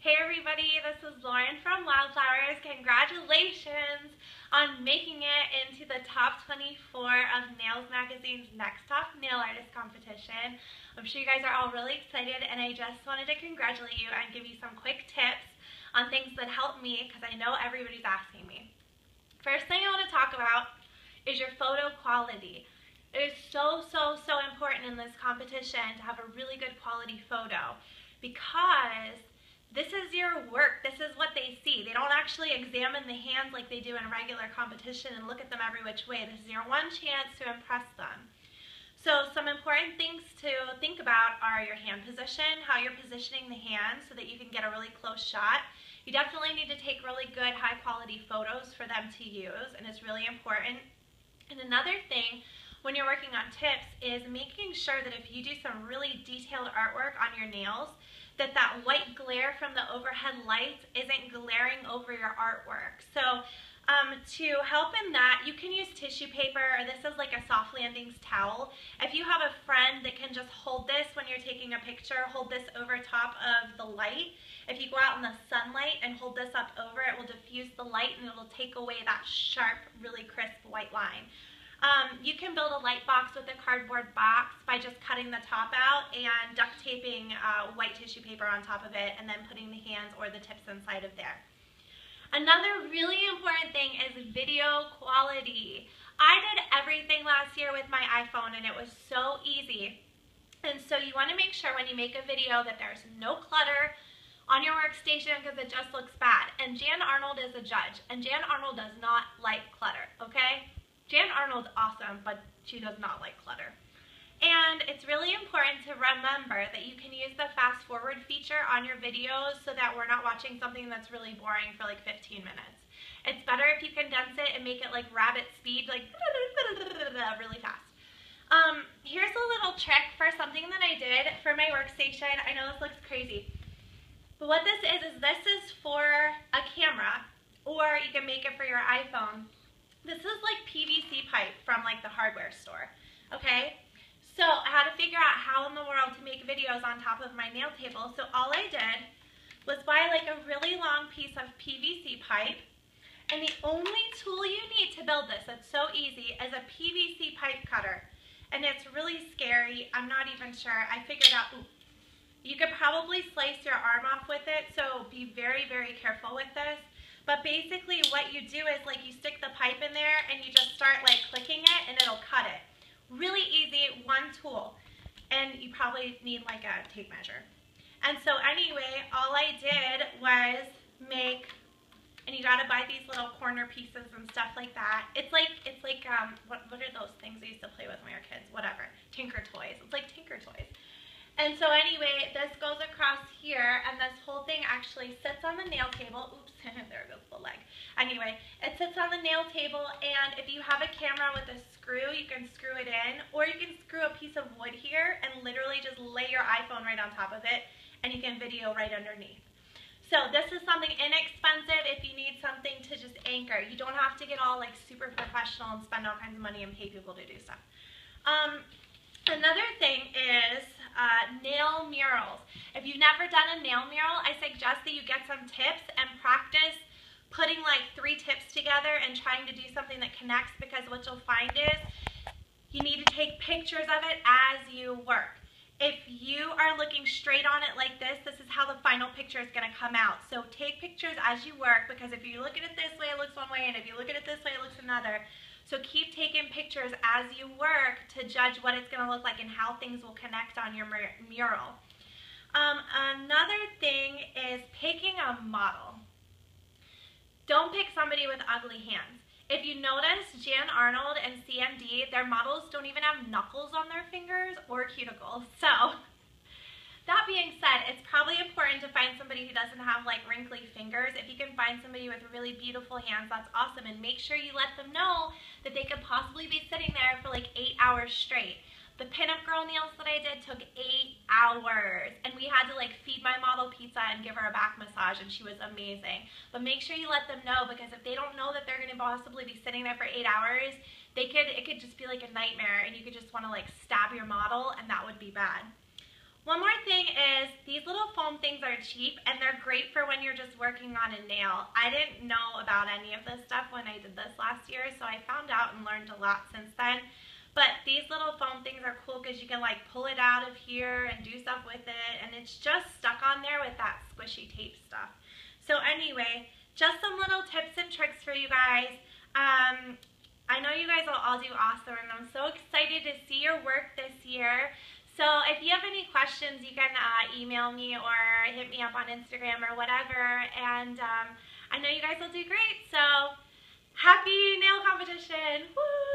Hey everybody, this is Lauren from Wildflowers. Congratulations on making it into the top 24 of Nails Magazine's Next Top Nail Artist competition. I'm sure you guys are all really excited, and I just wanted to congratulate you and give you some quick tips on things that help me because I know everybody's asking me. First thing I want to talk about is your photo quality. It is so important in this competition to have a really good quality photo because this is your work. This is what they see. They don't actually examine the hands like they do in a regular competition and look at them every which way. This is your one chance to impress them. So some important things to think about are your hand position, how you're positioning the hand so that you can get a really close shot. You definitely need to take really good, high quality photos for them to use, and it's really important. And another thing when you're working on tips is making sure that if you do some really detailed artwork on your nails, that white glare from the overhead lights isn't glaring over your artwork. So to help in that, you can use tissue paper, or this is like a soft landings towel. If you have a friend that can just hold this when you're taking a picture, hold this over top of the light. If you go out in the sunlight and hold this up over, it will diffuse the light and it will take away that sharp, really crisp white line. You can build a light box with a cardboard box by just cutting the top out and duct taping white tissue paper on top of it and then putting the hands or the tips inside of there. Another really important thing is video quality. I did everything last year with my iPhone and it was so easy. And so you want to make sure when you make a video that there's no clutter on your workstation because it just looks bad. And Jan Arnold is a judge, and Jan Arnold does not like clutter, okay? Jan Arnold's awesome, but she does not like clutter. And it's really important to remember that you can use the fast forward feature on your videos so that we're not watching something that's really boring for like 15 minutes. It's better if you condense it and make it like rabbit speed, like really fast. Here's a little trick for something that I did for my workstation. I know this looks crazy, but what this is this is for a camera, or you can make it for your iPhone. This is like PVC pipe from like the hardware store, okay? So I had to figure out how in the world to make videos on top of my nail table. So all I did was buy like a really long piece of PVC pipe, and the only tool you need to build this, it's so easy, is a PVC pipe cutter. And it's really scary, I'm not even sure. I figured out, you could probably slice your arm off with it, so be very careful with this. But basically what you do is like you stick the pipe in there and you just start like clicking it and it'll cut it. Really easy, one tool. And you probably need like a tape measure. And so anyway, all I did was make, and you gotta buy these little corner pieces and stuff like that. It's like what are those things we used to play with when we were kids? Whatever, Tinker Toys. It's like Tinker Toys. And so anyway, this goes across here, and this whole thing actually sits on the nail table. Oops, there goes the leg. Anyway, it sits on the nail table, and if you have a camera with a screw, you can screw it in, or you can screw a piece of wood here and literally just lay your iPhone right on top of it, and you can video right underneath. So this is something inexpensive if you need something to just anchor. You don't have to get all like super professional and spend all kinds of money and pay people to do stuff. Another thing is nail murals. If you've never done a nail mural, I suggest that you get some tips and practice putting like 3 tips together and trying to do something that connects, because what you'll find is you need to take pictures of it as you work. If you are looking straight on it like this, this is how the final picture is going to come out. So take pictures as you work, because if you look at it this way, it looks one way, and if you look at it this way, it looks another. So keep taking pictures as you work to judge what it's going to look like and how things will connect on your mural. Another thing is picking a model. Don't pick somebody with ugly hands. If you notice, Jan Arnold and CMD, their models don't even have knuckles on their fingers or cuticles. So that being said, it's probably important to find somebody who doesn't have like wrinkly fingers. If you can find somebody with really beautiful hands, that's awesome. And make sure you let them know that they could possibly be sitting there for like 8 hours straight. The pinup girl nails that I did took 8 hours, and we had to like feed my model pizza and give her a back massage, and she was amazing. But make sure you let them know, because if they don't know that they're going to possibly be sitting there for 8 hours, it could just be like a nightmare, and you could just want to like stab your model, and that would be bad. One more thing is these little foam things are cheap and they're great for when you're just working on a nail. I didn't know about any of this stuff when I did this last year, so I found out and learned a lot since then. But these little foam things are cool because you can like pull it out of here and do stuff with it, and it's just stuck on there with that squishy tape stuff. So anyway, just some little tips and tricks for you guys. I know you guys will all do awesome, and I'm so excited to see your work this year. So if you have any questions, you can email me or hit me up on Instagram or whatever, and I know you guys will do great. So happy nail competition! Woo!